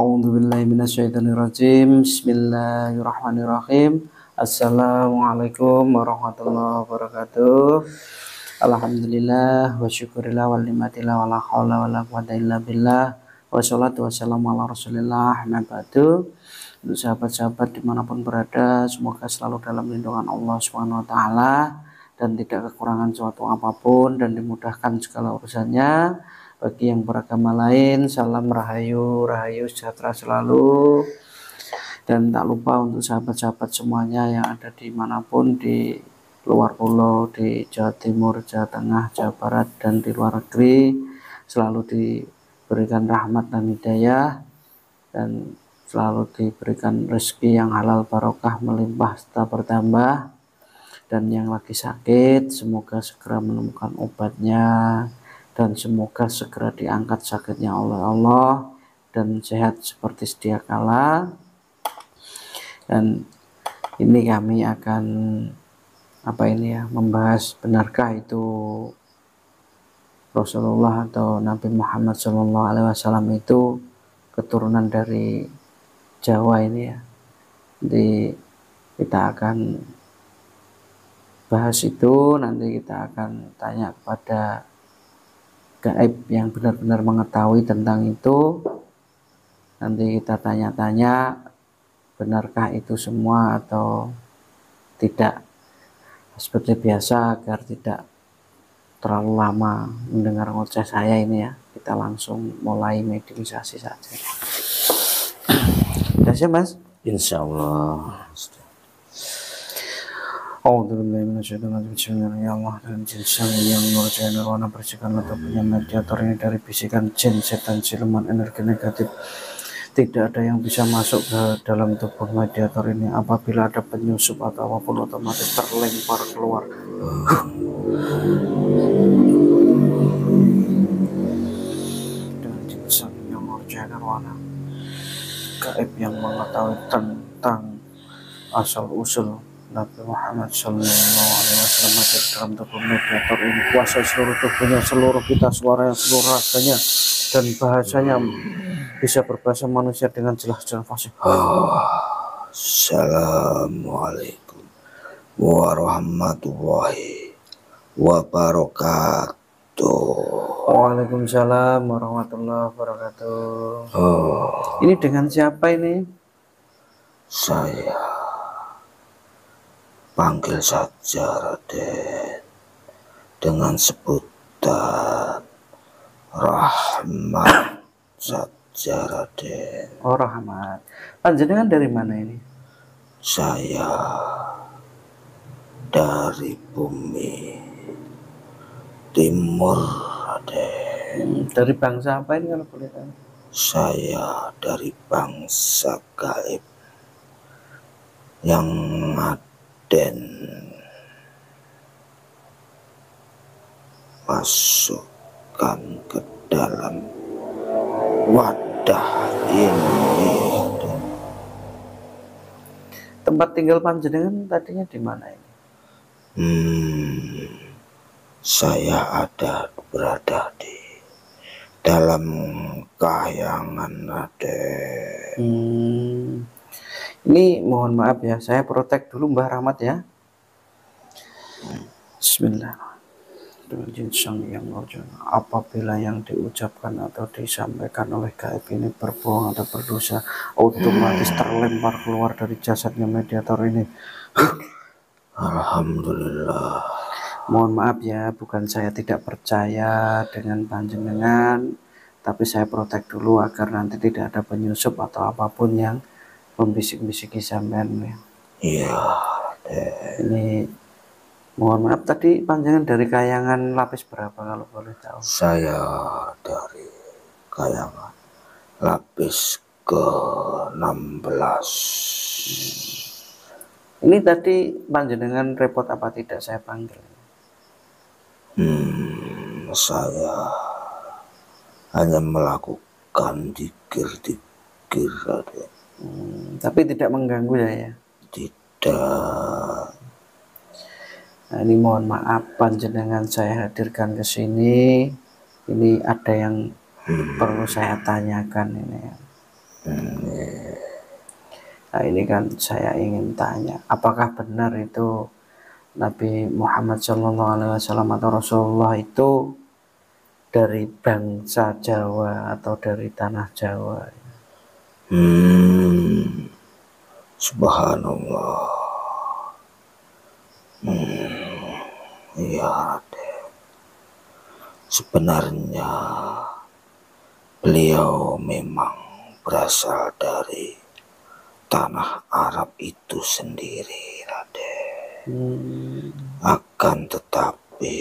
A'udzubillahi minasyaitonirrajim. Bismillahirrahmanirrahim. Assalamualaikum warahmatullahi wabarakatuh. Alhamdulillah wa syukurillah wal ni'matillah wala haula wala quwwata illa billah. Wassalatu wassalamu ala Rasulillah. Amma ba'du. Untuk sahabat-sahabat dimanapun berada, semoga selalu dalam lindungan Allah Subhanahu wa taala dan tidak kekurangan suatu apapun dan dimudahkan segala urusannya. Bagi yang beragama lain, salam rahayu, rahayu sejahtera selalu. Dan tak lupa untuk sahabat-sahabat semuanya yang ada dimanapun, di luar pulau, di Jawa Timur, Jawa Tengah, Jawa Barat, dan di luar negeri, selalu diberikan rahmat dan hidayah, dan selalu diberikan rezeki yang halal barokah melimpah serta bertambah. Dan yang lagi sakit, semoga segera menemukan obatnya, dan semoga segera diangkat sakitnya oleh Allah dan sehat seperti sedia kala. Dan ini kami akan membahas, benarkah itu Rasulullah atau Nabi Muhammad SAW itu keturunan dari Jawa ini ya. Jadi kita akan bahas itu, nanti kita akan tanya kepada gaib yang benar-benar mengetahui tentang itu. Nanti kita tanya-tanya, benarkah itu semua atau tidak. Seperti biasa, agar tidak terlalu lama mendengar ngoceh saya ini ya, kita langsung mulai mediumisasi saja. Sudah siap, Mas? Insyaallah. Mediator ini dari bisikan jin, setan, siluman, energi negatif. Tidak ada yang bisa masuk ke dalam tubuh mediator ini. Apabila ada penyusup atau apapun, otomatis terlempar keluar. Dengan jinsan yang mengerjakan warna gaib yang mengetahui tentang asal usul Nabi Muhammad SAW dalam tubuh mediator ini, kuasa seluruh tubuhnya, seluruh pita suara, seluruh raganya dan bahasanya bisa berbahasa manusia dengan jelas dan fasih. Assalamualaikum warahmatullahi wabarakatuh. Waalaikumsalam warahmatullahi wabarakatuh. Ini dengan siapa ini? Saya panggil saja Raden dengan sebutan Rahmat saja Raden. Oh, Rahmat. Panjenengan dari mana ini? Saya dari bumi timur Raden. Dari bangsa apa ini kalau boleh tahu? Saya dari bangsa gaib yang Raden masukkan ke dalam wadah ini. Tempat tinggal panjenengan tadinya di mana ini? Saya berada di dalam kahyangan Raden. Ini mohon maaf ya, saya protek dulu Mbah Rahmat ya. Bismillah. Dengan jinsang yang apabila yang diucapkan atau disampaikan oleh gaib ini berbohong atau berdosa, otomatis terlempar keluar dari jasadnya mediator ini. Alhamdulillah. Mohon maaf ya, bukan saya tidak percaya dengan panjenengan, tapi saya protek dulu agar nanti tidak ada penyusup atau apapun yang membisik-bisiki sampean. Iya. Ini mohon maaf, tadi panjangan dari kayangan lapis berapa kalau boleh tahu? Saya dari kayangan lapis ke-16. Ini tadi panjenengan repot apa tidak saya panggil? Saya hanya melakukan dikir-dikir Raden. Tapi tidak mengganggu ya? Tidak. Nah, ini mohon maaf panjenengan saya hadirkan ke sini. Ini ada yang perlu saya tanyakan ini. Nah ini kan saya ingin tanya, apakah benar itu Nabi Muhammad SAW atau Rasulullah itu dari bangsa Jawa atau dari tanah Jawa? Subhanallah. Ya Raden. Sebenarnya beliau memang berasal dari tanah Arab itu sendiri, Raden. Akan tetapi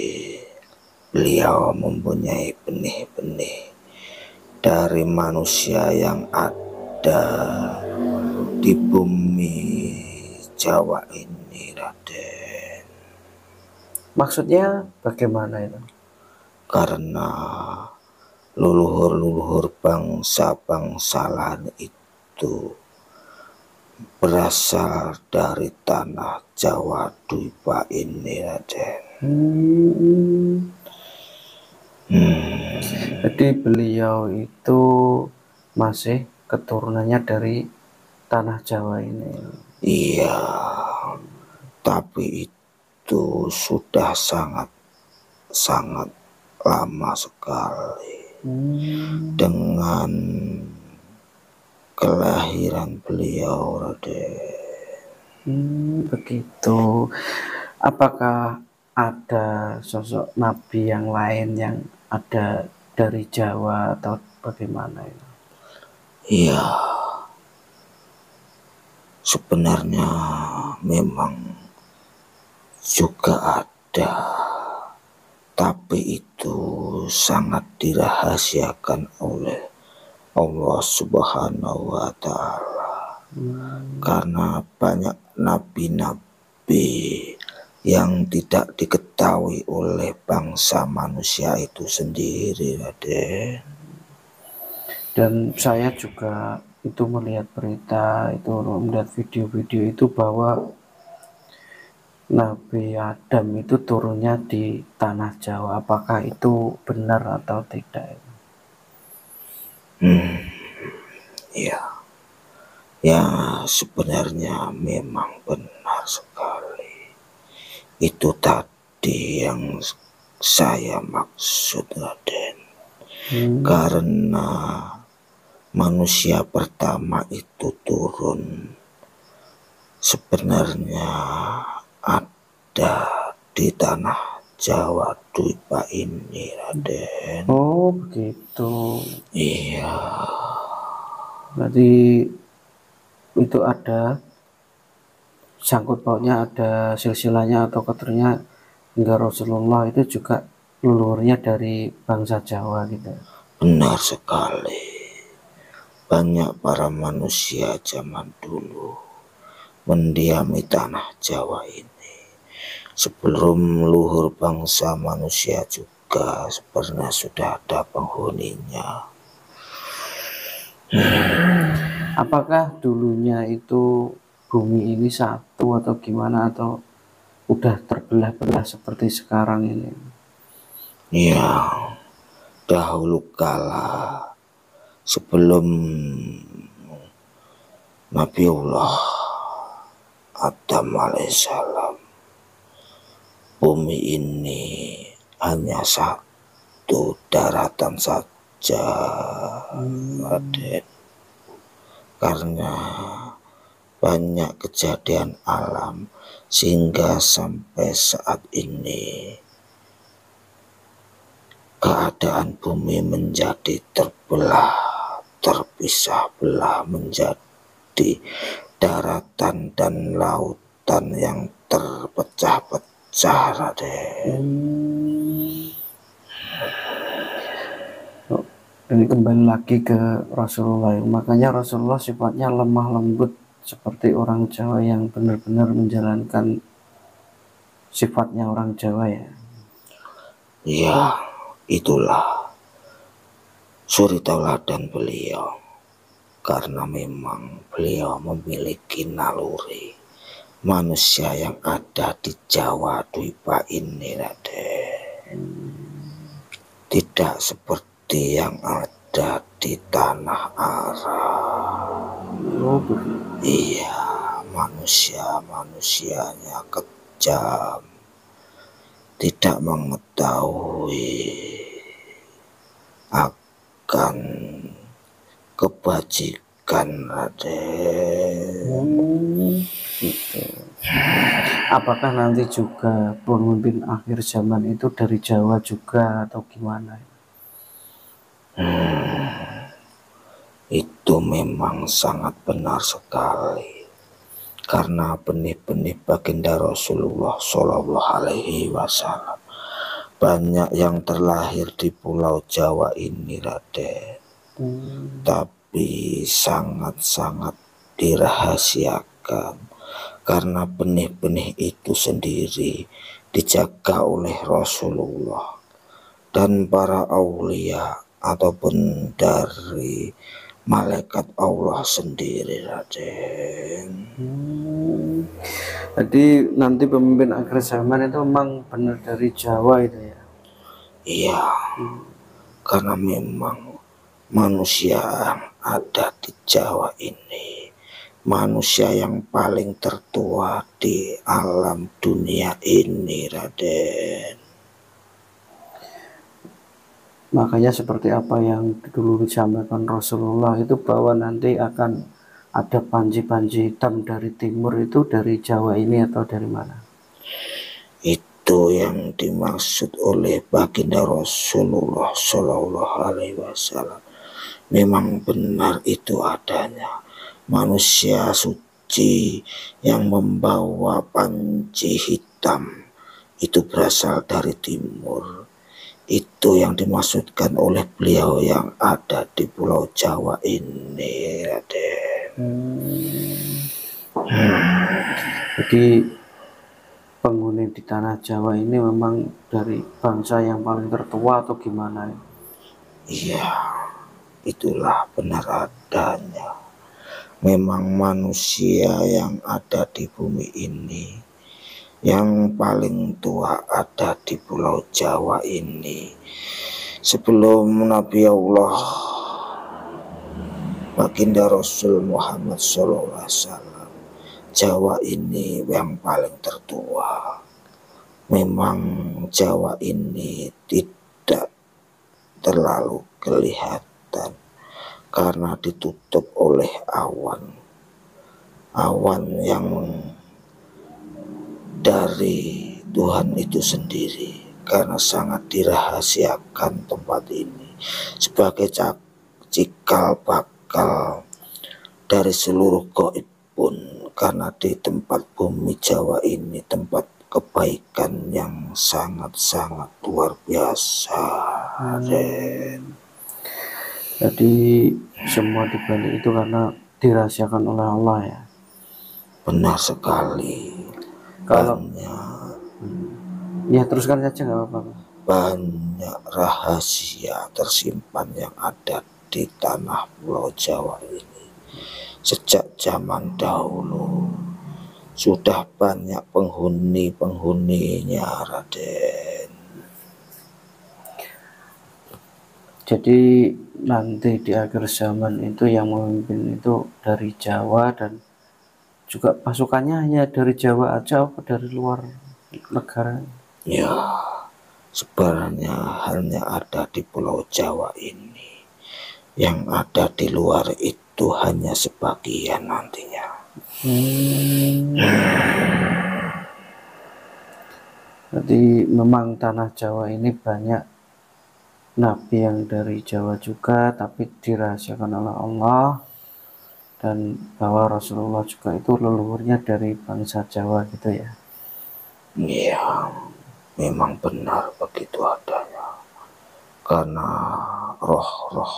beliau mempunyai benih-benih dari manusia yang ada di bumi Jawa ini, Raden. Maksudnya bagaimana itu? Karena leluhur-leluhur bangsa-bangsalan itu berasal dari tanah Jawa Dwipa ini, Raden. Jadi beliau itu masih keturunannya dari tanah Jawa ini. Iya, tapi itu sudah sangat lama sekali. Dengan kelahiran beliau, Raden. Begitu. Apakah ada sosok nabi yang lain yang ada dari Jawa atau bagaimana itu? Iya, sebenarnya memang juga ada, tapi itu sangat dirahasiakan oleh Allah Subhanahu wa Ta'ala. Karena banyak nabi-nabi yang tidak diketahui oleh bangsa manusia itu sendiri, Raden. Dan saya juga itu melihat berita itu, melihat video-video itu bahwa Nabi Adam itu turunnya di tanah Jawa. Apakah itu benar atau tidak? Ya, ya sebenarnya memang benar sekali. Itu tadi yang saya maksud, Raden. Karena manusia pertama itu turun sebenarnya ada di tanah Jawa Dwipa ini, Raden. Oh begitu. Iya. Berarti itu ada sangkut pautnya, ada silsilahnya atau keturunannya hingga Rasulullah itu juga leluhurnya dari bangsa Jawa gitu. Benar sekali. Banyak para manusia zaman dulu mendiami tanah Jawa ini. Sebelum luhur bangsa manusia juga sebenarnya sudah ada penghuninya. Apakah dulunya itu bumi ini satu atau gimana, atau udah terbelah-belah seperti sekarang ini? Ya, dahulu kala sebelum Nabiullah Adam alaihissalam, bumi ini hanya satu daratan saja, Raden. Karena banyak kejadian alam sehingga sampai saat ini keadaan bumi menjadi terpisah belah menjadi daratan dan lautan yang terpecah-pecah, Raden. Ini kembali lagi ke Rasulullah. Makanya Rasulullah sifatnya lemah lembut seperti orang Jawa yang benar-benar menjalankan sifatnya orang Jawa ya. Ya, itulah suri tauladan beliau. Karena memang beliau memiliki naluri manusia yang ada di Jawa Dwipa ini, Raden. Tidak seperti yang ada di tanah Arab. Oh begitu. Iya, manusianya kejam, tidak mengetahui akan kebajikan, Raden. Gitu. Apakah nanti juga pemimpin akhir zaman itu dari Jawa juga atau gimana? Itu memang sangat benar sekali, karena benih-benih baginda Rasulullah Shallallahu Alaihi Wasallam banyak yang terlahir di Pulau Jawa ini, Raden. Tapi sangat-sangat dirahasiakan, karena benih-benih itu sendiri dijaga oleh Rasulullah dan para aulia ataupun dari malaikat Allah sendiri, Raden. Jadi nanti pemimpin akhir zaman itu memang benar dari Jawa itu ya? Iya, karena memang manusia yang ada di Jawa ini manusia yang paling tertua di alam dunia ini, Raden. Makanya seperti apa yang dulu disampaikan Rasulullah itu, bahwa nanti akan ada panji-panji hitam dari timur, itu dari Jawa ini atau dari mana? Itu yang dimaksud oleh baginda Rasulullah Shallallahu Alaihi Wasallam. Memang benar itu adanya. Manusia suci yang membawa panji hitam itu berasal dari timur. Itu yang dimaksudkan oleh beliau yang ada di Pulau Jawa ini, Raden. Jadi penghuni di tanah Jawa ini memang dari bangsa yang paling tertua atau gimana? Iya, itulah benar adanya. Memang manusia yang ada di bumi ini yang paling tua ada di Pulau Jawa ini. Sebelum Nabi Allah baginda Rasul Muhammad SAW, Jawa ini yang paling tertua. Memang Jawa ini tidak terlalu kelihatan karena ditutup oleh awan yang dari Tuhan itu sendiri, karena sangat dirahasiakan tempat ini sebagai cikal bakal dari seluruh gaib pun, karena di tempat bumi Jawa ini tempat kebaikan yang sangat-sangat luar biasa. Jadi semua dibalik itu karena dirahasiakan oleh Allah ya? Benar sekali. Kalau banyak ya teruskan saja, nggak apa-apa. banyak rahasia tersimpan yang ada di tanah Pulau Jawa ini. Sejak zaman dahulu sudah banyak penghuninya, Raden. Jadi nanti di akhir zaman itu yang memimpin itu dari Jawa, dan juga pasukannya hanya dari Jawa aja apa dari luar negara? Ya, sebenarnya hanya ada di Pulau Jawa ini. Yang ada di luar itu hanya sebagian nantinya. Jadi memang tanah Jawa ini banyak nabi yang dari Jawa juga, tapi dirahasiakan oleh Allah, dan bahwa Rasulullah juga itu leluhurnya dari bangsa Jawa gitu ya? Iya, memang benar begitu adanya. Karena roh-roh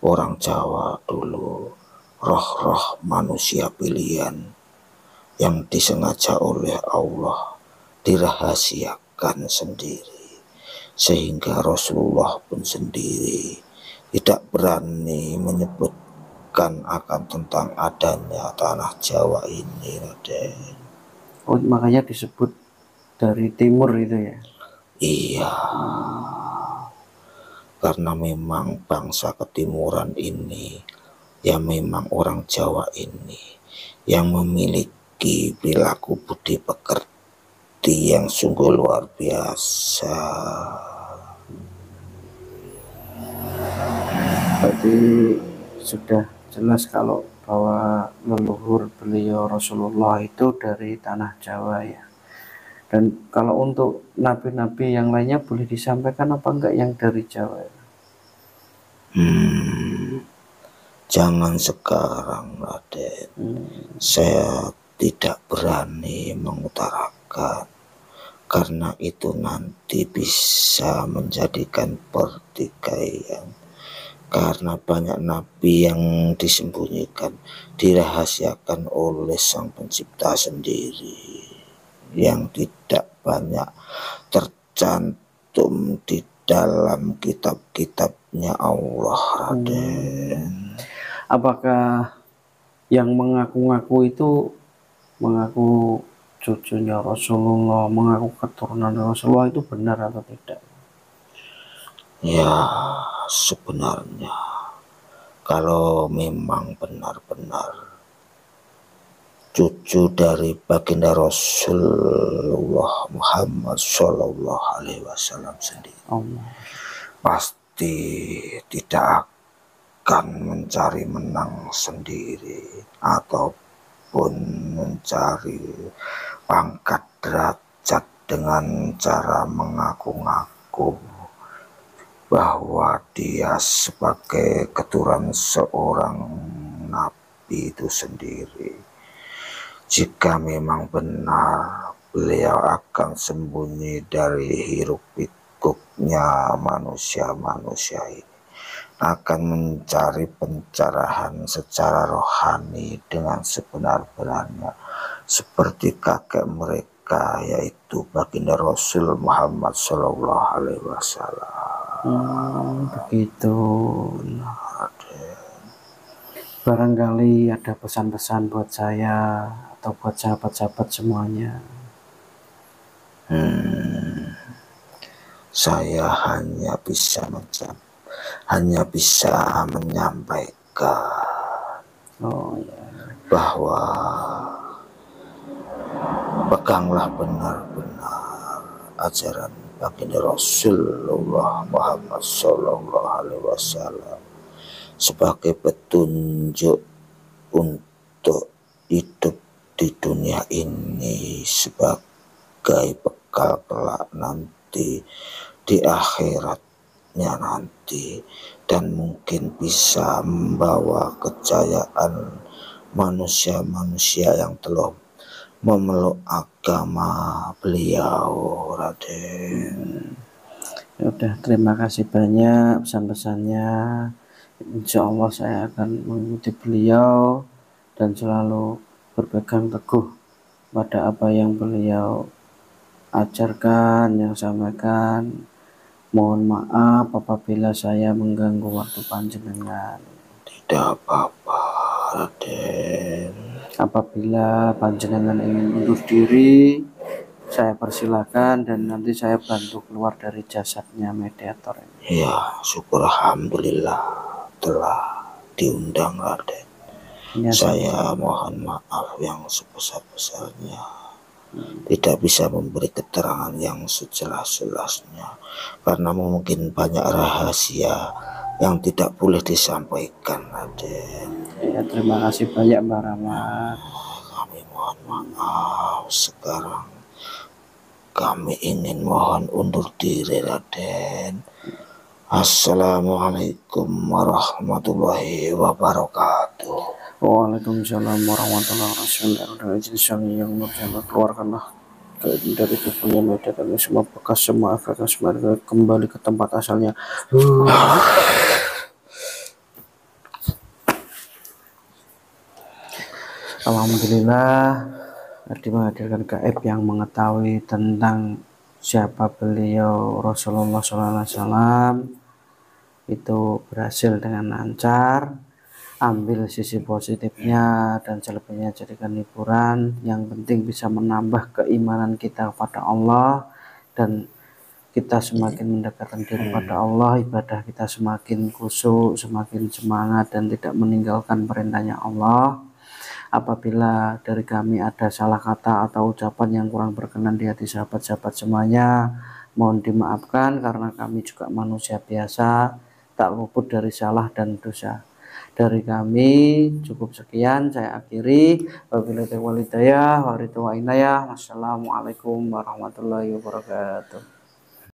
orang Jawa dulu, roh-roh manusia pilihan yang disengaja oleh Allah dirahasiakan sendiri, sehingga Rasulullah pun sendiri tidak berani menyebutkan akan tentang adanya tanah Jawa ini, Raden. Oh, makanya disebut dari timur itu ya? Iya, karena memang bangsa ketimuran ini Ya memang orang Jawa ini yang memiliki perilaku budi pekerti yang sungguh luar biasa. Berarti sudah jelas kalau bahwa leluhur beliau Rasulullah itu dari tanah Jawa ya. Dan kalau untuk nabi-nabi yang lainnya boleh disampaikan apa enggak yang dari Jawa ya? Jangan sekarang, Raden. Saya tidak berani mengutarakan karena itu nanti bisa menjadikan pertikaian. Karena banyak nabi yang disembunyikan, dirahasiakan oleh Sang Pencipta sendiri, yang tidak banyak tercantum di dalam kitab-kitabnya Allah, Raden. Apakah yang mengaku-ngaku itu mengaku cucunya Rasulullah, mengaku keturunan Rasulullah itu benar atau tidak? Ya, sebenarnya kalau memang benar-benar cucu dari baginda Rasulullah Muhammad Shallallahu Alaihi Wasallam sendiri, pasti tidak akan mencari menang sendiri ataupun mencari pangkat derajat dengan cara mengaku-ngaku bahwa dia sebagai keturunan seorang nabi itu sendiri. Jika memang benar beliau akan sembunyi dari hiruk pikuknya manusia-manusia ini, akan mencari pencerahan secara rohani dengan sebenar-benarnya seperti kakek mereka, yaitu baginda Rasul Muhammad Shallallahu Alaihi Wasallam. Begitu. Barangkali ada pesan-pesan buat saya atau buat sahabat-sahabat semuanya. Saya hanya bisa menyampaikan bahwa peganglah benar-benar ajaran baginda Rasulullah Muhammad Sallallahu Alaihi Wasallam sebagai petunjuk untuk hidup di dunia ini, sebagai bekal kelak nanti di akhiratnya nanti, dan mungkin bisa membawa kejayaan manusia-manusia yang telah memeluk agama beliau, Raden. Ya udah, terima kasih banyak pesan-pesannya. Insya Allah saya akan mengikuti beliau dan selalu berpegang teguh pada apa yang beliau ajarkan, yang sampaikan. Mohon maaf apabila saya mengganggu waktu panjenengan. Tidak apa-apa, Raden. Apabila panjenengan ingin undur diri, saya persilakan dan nanti saya bantu keluar dari jasadnya mediator ini. Ya, syukur alhamdulillah telah diundang, Raden. Ya, saya mohon maaf yang sebesar-besarnya, tidak bisa memberi keterangan yang sejelas-jelasnya karena mungkin banyak rahasia yang tidak boleh disampaikan, Raden. Ya, terima kasih banyak Mbak Rahmat. Kami mohon maaf. Sekarang kami ingin mohon undur diri, Raden. Assalamualaikum warahmatullahi wabarakatuh. Waalaikumsalam warahmatullahi wabarakatuh. Yang nurjana keluarkanlah dari tubuhnya mediator ini semua bekas, semua efek, semua kembali ke tempat asalnya. Alhamdulillah, tadi menghadirkan gaib yang mengetahui tentang siapa beliau Rasulullah SAW itu berhasil dengan lancar. Ambil sisi positifnya dan selebihnya jadikan hiburan. Yang penting bisa menambah keimanan kita kepada Allah dan kita semakin mendekatkan diri pada Allah, ibadah kita semakin khusyuk, semakin semangat dan tidak meninggalkan perintahnya Allah. Apabila dari kami ada salah kata atau ucapan yang kurang berkenan di hati sahabat-sahabat semuanya, mohon dimaafkan karena kami juga manusia biasa, tak luput dari salah dan dosa. Dari kami cukup sekian, saya akhiri. Wabillahi taufiq wal hidayah. Wassalamualaikum warahmatullahi wabarakatuh.